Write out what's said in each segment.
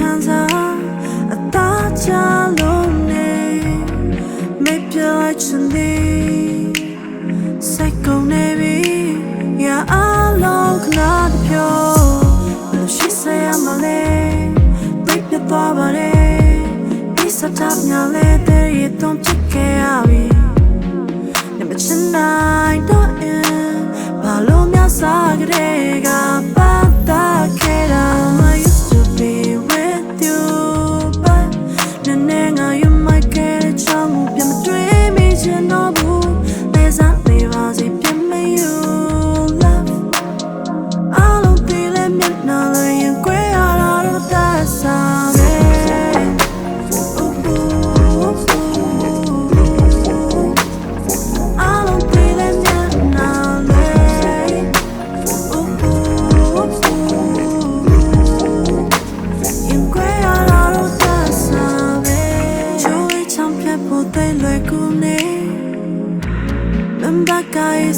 ခံစားအသားချလုံးနေမေ့ပြလိုက်ချင်သည်စိတ်ကုန်နေပြီရာအလုံးခဏတဖြိုးဘယ်လိုရှိစေရမလဲပြတ်ပြတ်သွားပါလေဒီစတားများလေတဲ့ရတော့ချစ်ခဲ့ရပြီနေမချင်နိုင်တော့ရင်ဘာလို့များစားကြတဲ့ကပတ်သက်ခဲ့တာ I used to be with you but နည်းငါ you might get a chance ပြန်မတွေ့မိချင်တော့ဘူးလေစားနေပါစေပြန်မ you love အလုံးတည်လဲမျက်နှာလေးရင်ခွဲရတာတော့သက်စား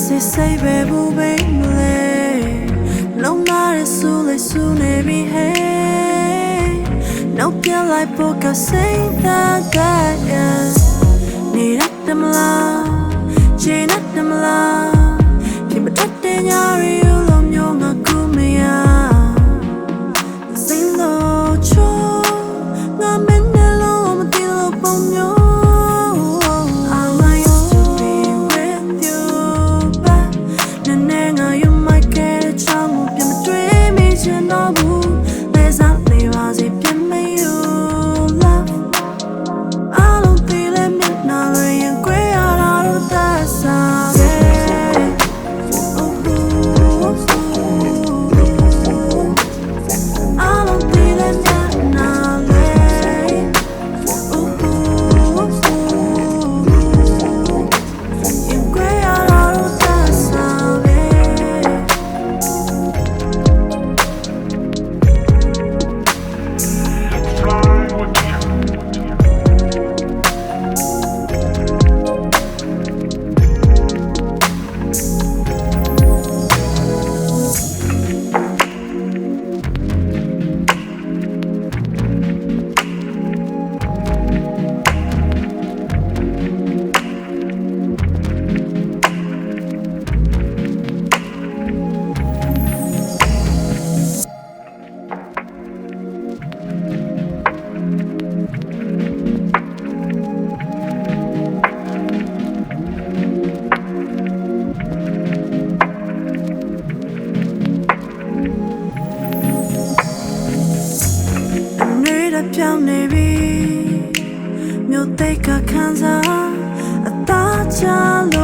Say say baby baby long night is soon every hey no feel like book I say that yeah need at them la chain at them la people tatting yari you lom yo nga kumya sing lo cho nga men lo ma ti lo pom yoပြောင်းနေပြီမြို့သိက္ခာခံစားအသားချလို့